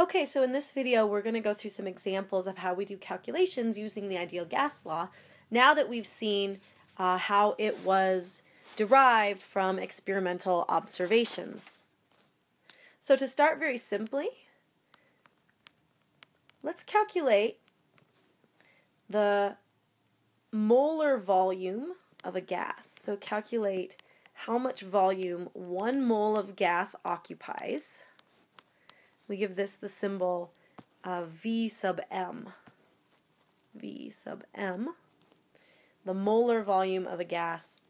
Okay, so in this video we're going to go through some examples of how we do calculations using the ideal gas law, now that we've seen how it was derived from experimental observations. So to start very simply, let's calculate the molar volume of a gas. So calculate how much volume 1 mole of gas occupies. We give this the symbol V sub m. V sub m. The molar volume of a gas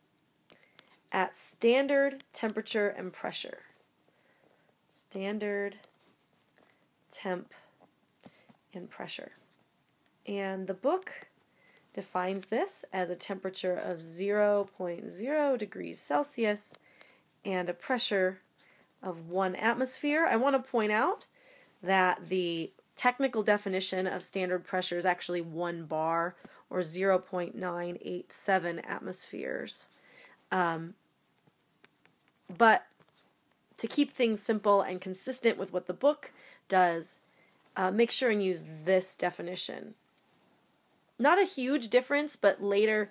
at standard temperature and pressure. Standard temp and pressure. And the book defines this as a temperature of 0.0 degrees Celsius and a pressure of 1 atmosphere. I want to point out that the technical definition of standard pressure is actually 1 bar, or 0.987 atmospheres. But to keep things simple and consistent with what the book does, make sure and use this definition. Not a huge difference, but later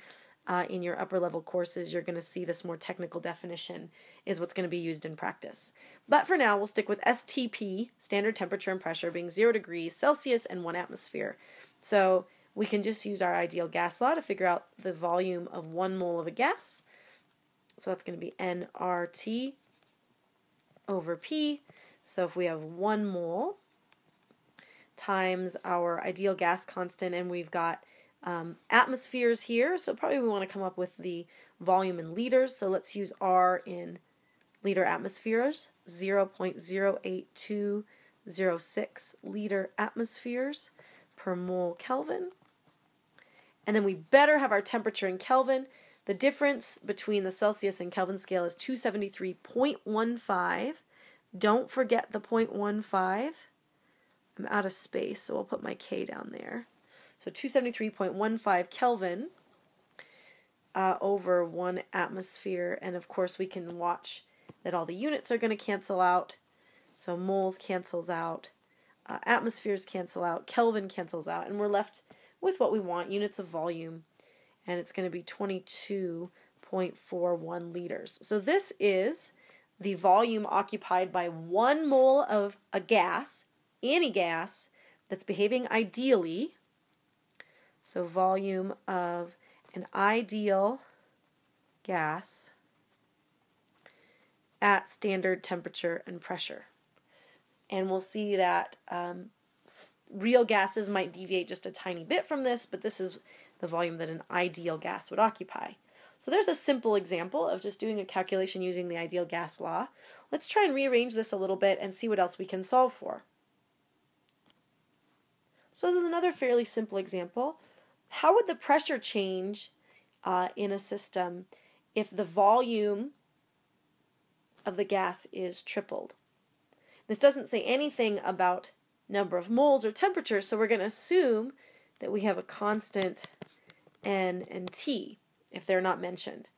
in your upper level courses you're going to see this more technical definition is what's going to be used in practice. But for now we'll stick with STP, standard temperature and pressure, being 0 degrees Celsius and 1 atmosphere. So we can just use our ideal gas law to figure out the volume of 1 mole of a gas. So that's going to be nRT over P. So if we have 1 mole times our ideal gas constant, and we've got atmospheres here, so probably we want to come up with the volume in liters, so let's use R in liter atmospheres, 0.08206 liter atmospheres per mole Kelvin. And then we better have our temperature in Kelvin. The difference between the Celsius and Kelvin scale is 273.15. Don't forget the 0.15. I'm out of space, so I'll put my K down there. So 273.15 Kelvin over 1 atmosphere. And of course we can watch that all the units are going to cancel out. So moles cancels out, atmospheres cancel out, Kelvin cancels out, and we're left with what we want, units of volume. And it's going to be 22.41 liters. So this is the volume occupied by 1 mole of a gas, any gas, that's behaving ideally. So volume of an ideal gas at standard temperature and pressure. And we'll see that real gases might deviate just a tiny bit from this, but this is the volume that an ideal gas would occupy. So there's a simple example of just doing a calculation using the ideal gas law. Let's try and rearrange this a little bit and see what else we can solve for. So this is another fairly simple example. How would the pressure change in a system if the volume of the gas is tripled? This doesn't say anything about number of moles or temperature, so we're going to assume that we have a constant N and T if they're not mentioned.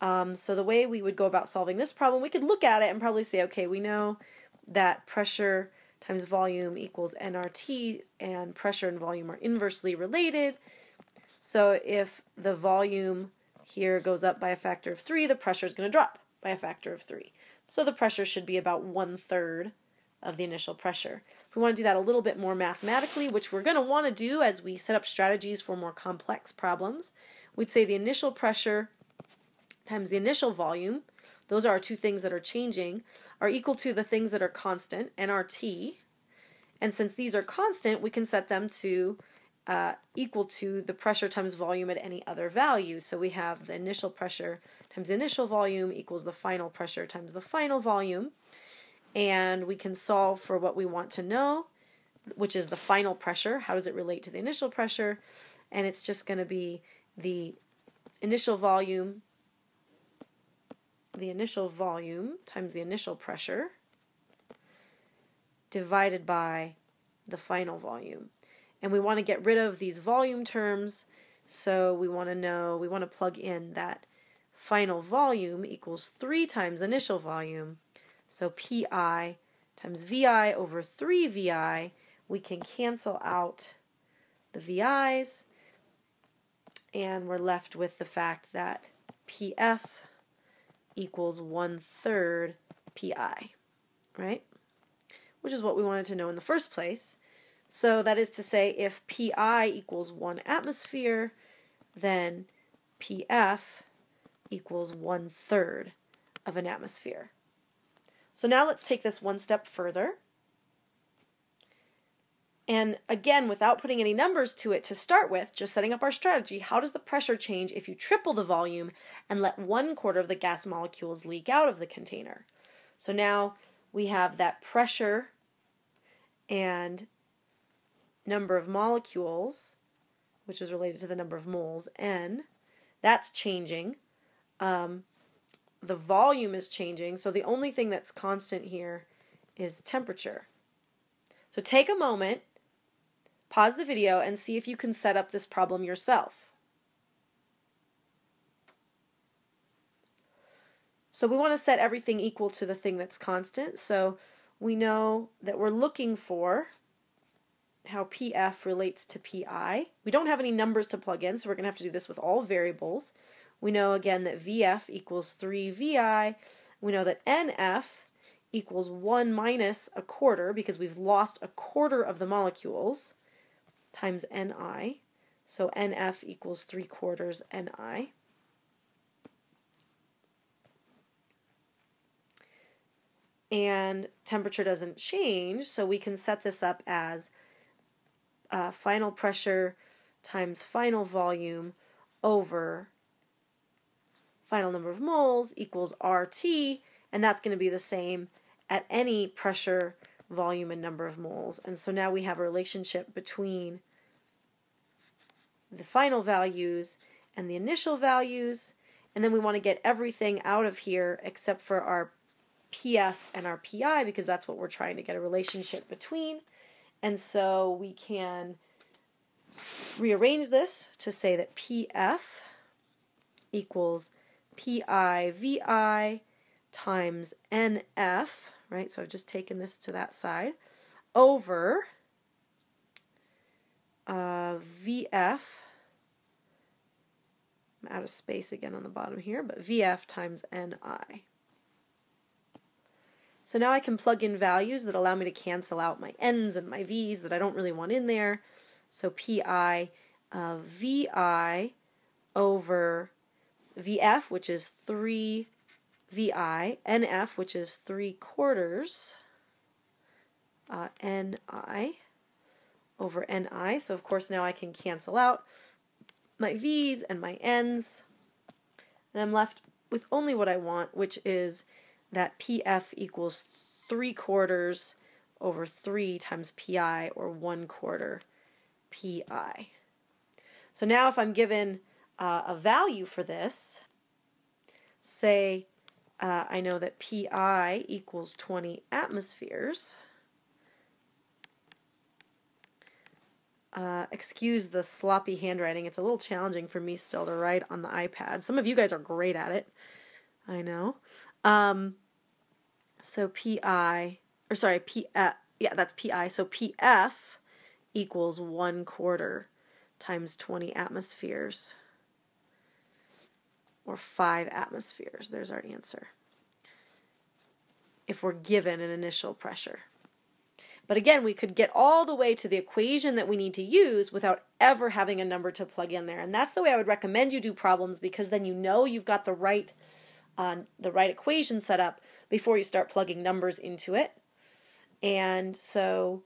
So the way we would go about solving this problem, we could look at it and probably say, okay, we know that pressure times volume equals nRT, and pressure and volume are inversely related. So if the volume here goes up by a factor of 3, the pressure is going to drop by a factor of 3. So the pressure should be about 1/3 of the initial pressure. If we want to do that a little bit more mathematically, which we're going to want to do as we set up strategies for more complex problems, we'd say the initial pressure times the initial volume, those are our two things that are changing, are equal to the things that are constant, nRT. And since these are constant, we can set them to equal to the pressure times volume at any other value. So we have the initial pressure times the initial volume equals the final pressure times the final volume. And we can solve for what we want to know, which is the final pressure. How does it relate to the initial pressure? And it's just going to be the initial volume times the initial pressure divided by the final volume. And we want to get rid of these volume terms, so we want to plug in that final volume equals 3 times initial volume, so Pi times VI over 3VI. We can cancel out the VI's, and we're left with the fact that PF equals 1/3 PI, right? Which is what we wanted to know in the first place. So that is to say, if PI equals 1 atmosphere, then PF equals 1/3 of an atmosphere. So now let's take this one step further. And again, without putting any numbers to it to start with, just setting up our strategy, how does the pressure change if you triple the volume and let 1/4 of the gas molecules leak out of the container? So now we have that pressure and number of molecules, which is related to the number of moles, N, that's changing. The volume is changing, so the only thing that's constant here is temperature. So take a moment, pause the video, and see if you can set up this problem yourself. So we want to set everything equal to the thing that's constant, so we know that we're looking for how PF relates to PI. We don't have any numbers to plug in, so we're going to have to do this with all variables. We know again that VF equals 3VI. We know that NF equals 1 minus 1/4 because we've lost 1/4 of the molecules times Ni. So NF equals 3/4 Ni. And temperature doesn't change, so we can set this up as final pressure times final volume over final number of moles equals RT, and that's going to be the same at any pressure, volume, and number of moles. And so now we have a relationship between the final values and the initial values, and then we want to get everything out of here except for our PF and our PI because that's what we're trying to get a relationship between. And so we can rearrange this to say that PF equals PI VI times NF, right? So I've just taken this to that side, over VF, I'm out of space again on the bottom here, but VF times NI. So now I can plug in values that allow me to cancel out my N's and my V's that I don't really want in there. So PI VI over VF, which is 3VI, NF, which is 3/4 NI over NI. So of course now I can cancel out my V's and my N's, and I'm left with only what I want, which is that PF equals 3/4 over 3 times PI, or 1/4 PI. So now if I'm given a value for this, say I know that PI equals 20 atmospheres. Excuse the sloppy handwriting. It's a little challenging for me still to write on the iPad. Some of you guys are great at it. I know. So PI, or sorry, yeah, that's PI. So PF equals 1/4 times 20 atmospheres, or 5 atmospheres. There's our answer, if we're given an initial pressure. But again, we could get all the way to the equation that we need to use without ever having a number to plug in there. And that's the way I would recommend you do problems, because then you know you've got the right equation set up before you start plugging numbers into it. And so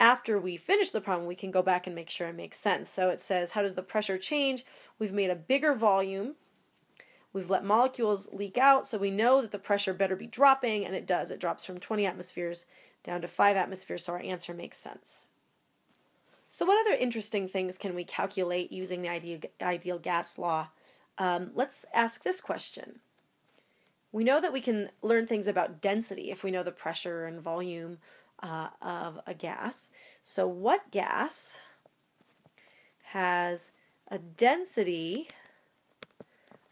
after we finish the problem, we can go back and make sure it makes sense. So it says, how does the pressure change? We've made a bigger volume. We've let molecules leak out, so we know that the pressure better be dropping, and it does. It drops from 20 atmospheres down to 5 atmospheres, so our answer makes sense. So what other interesting things can we calculate using the ideal gas law? Let's ask this question. We know that we can learn things about density if we know the pressure and volume of a gas. So what gas has a density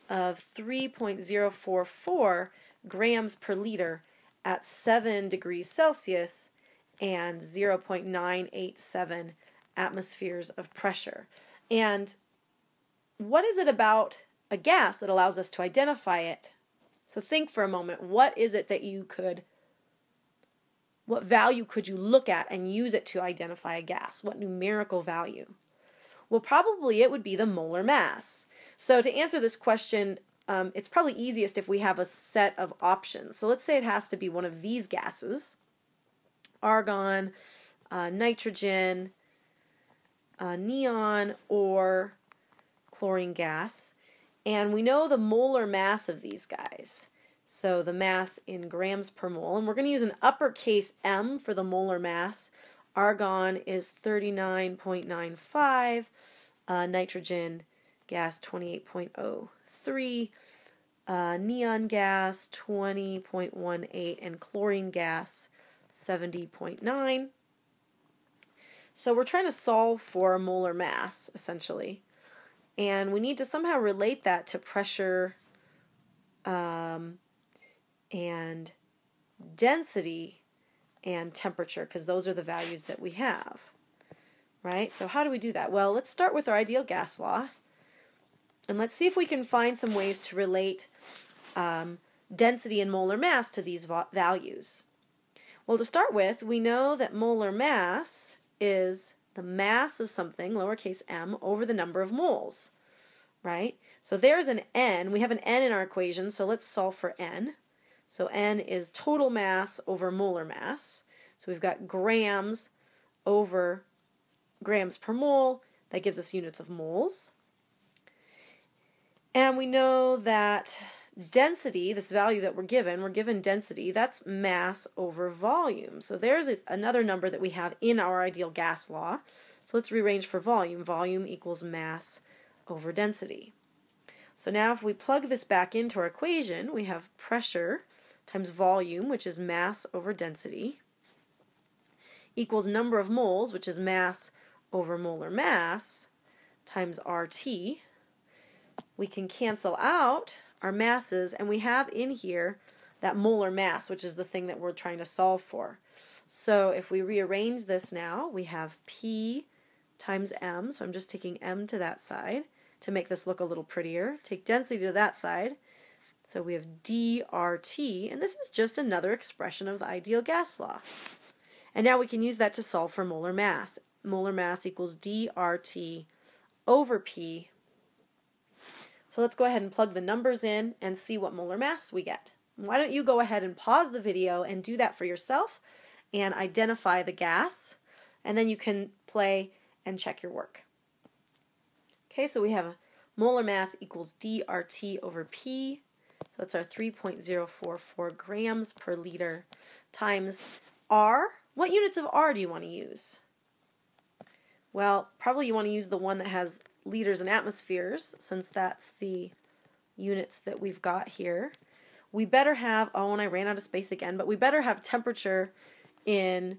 of 3.044 grams per liter at 7 degrees Celsius and 0.987 atmospheres of pressure. And what is it about a gas that allows us to identify it? So think for a moment, what value could you look at and use it to identify a gas? What numerical value? Well, probably it would be the molar mass. So to answer this question, it's probably easiest if we have a set of options. So let's say it has to be one of these gases: argon, nitrogen, neon, or chlorine gas. And we know the molar mass of these guys. So the mass in grams per mole. And we're going to use an uppercase M for the molar mass. Argon is 39.95. Nitrogen gas 28.03. Neon gas 20.18. And chlorine gas 70.9. So we're trying to solve for a molar mass, essentially. And we need to somehow relate that to pressure and density and temperature, because those are the values that we have, right? So how do we do that? Well, let's start with our ideal gas law, and let's see if we can find some ways to relate density and molar mass to these values. Well, to start with, we know that molar mass is the mass of something, lowercase m, over the number of moles, right? So there's an n. We have an n in our equation, so let's solve for n. So n is total mass over molar mass. So we've got grams over grams per mole. That gives us units of moles. And we know that density, this value that we're given density, that's mass over volume. So there's another number that we have in our ideal gas law. So let's rearrange for volume. Volume equals mass over density. So now if we plug this back into our equation, we have pressure times volume, which is mass over density, equals number of moles, which is mass over molar mass, times RT. We can cancel out our masses, and we have in here that molar mass, which is the thing that we're trying to solve for. So if we rearrange this now, we have P times M, so I'm just taking M to that side to make this look a little prettier. Take density to that side, so we have dRT, and this is just another expression of the ideal gas law. And now we can use that to solve for molar mass. Molar mass equals dRT over P. So let's go ahead and plug the numbers in and see what molar mass we get. Why don't you go ahead and pause the video and do that for yourself and identify the gas, and then you can play and check your work. Okay, so we have molar mass equals dRT over P. So that's our 3.044 grams per liter times R. What units of R do you want to use? Well, probably you want to use the one that has liters and atmospheres, since that's the units that we've got here. We better have, oh, and I ran out of space again, but we better have temperature in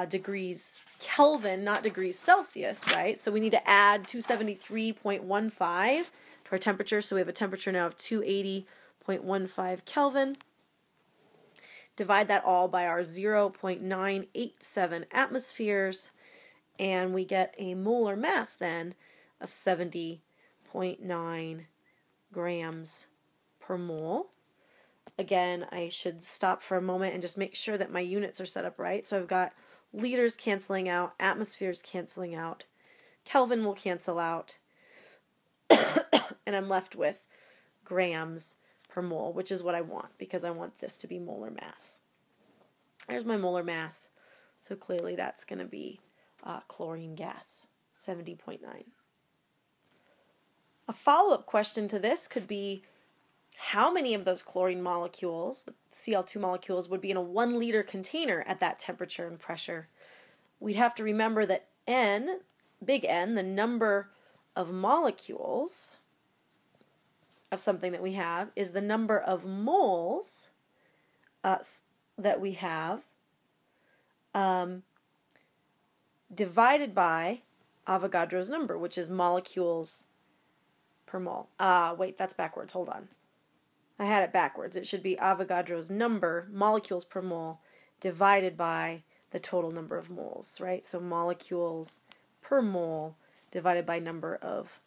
degrees Kelvin, not degrees Celsius, right? So we need to add 273.15 to our temperature, so we have a temperature now of 280.15 Kelvin. Divide that all by our 0.987 atmospheres, and we get a molar mass then of 70.9 grams per mole. Again, I should stop for a moment and just make sure that my units are set up right. So I've got liters canceling out, atmospheres canceling out, Kelvin will cancel out, and I'm left with grams per mole, which is what I want, because I want this to be molar mass. There's my molar mass. So clearly that's going to be chlorine gas, 70.9. A follow-up question to this could be, how many of those chlorine molecules, the Cl2 molecules, would be in a 1 liter container at that temperature and pressure? We'd have to remember that N, big N, the number of molecules of something that we have, is the number of moles that we have divided by Avogadro's number, which is molecules per mole. Wait, that's backwards. Hold on. I had it backwards. It should be Avogadro's number, molecules per mole, divided by the total number of moles, right? So molecules per mole divided by number of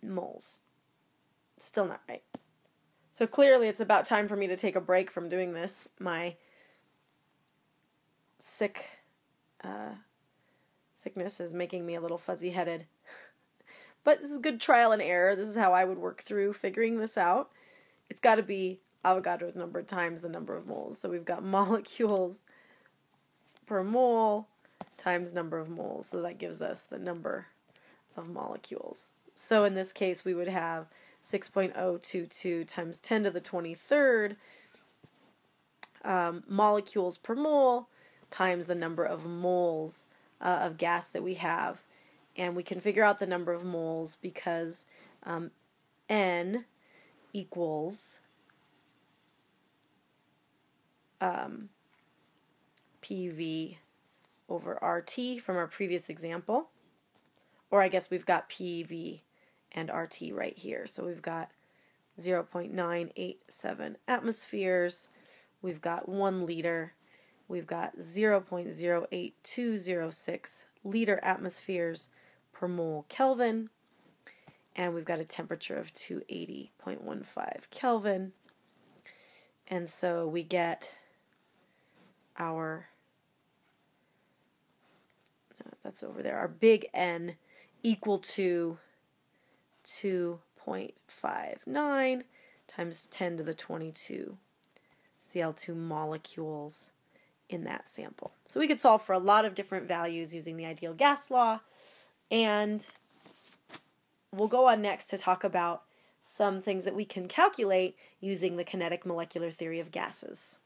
moles. Still not right. So clearly it's about time for me to take a break from doing this. My sickness is making me a little fuzzy-headed. But this is good trial and error. This is how I would work through figuring this out. It's got to be Avogadro's number times the number of moles. So we've got molecules per mole times number of moles. So that gives us the number of molecules. So in this case, we would have 6.022 times 10 to the 23rd molecules per mole times the number of moles of gas that we have. And we can figure out the number of moles because N equals PV over RT from our previous example. Or I guess we've got PV and RT right here. So we've got 0.987 atmospheres. We've got 1 liter. We've got 0.08206 liter atmospheres per mole Kelvin, and we've got a temperature of 280.15 Kelvin, and so we get our, that's over there, our big N equal to 2.59 times 10 to the 22 Cl2 molecules in that sample. So we could solve for a lot of different values using the ideal gas law, and we'll go on next to talk about some things that we can calculate using the kinetic molecular theory of gases.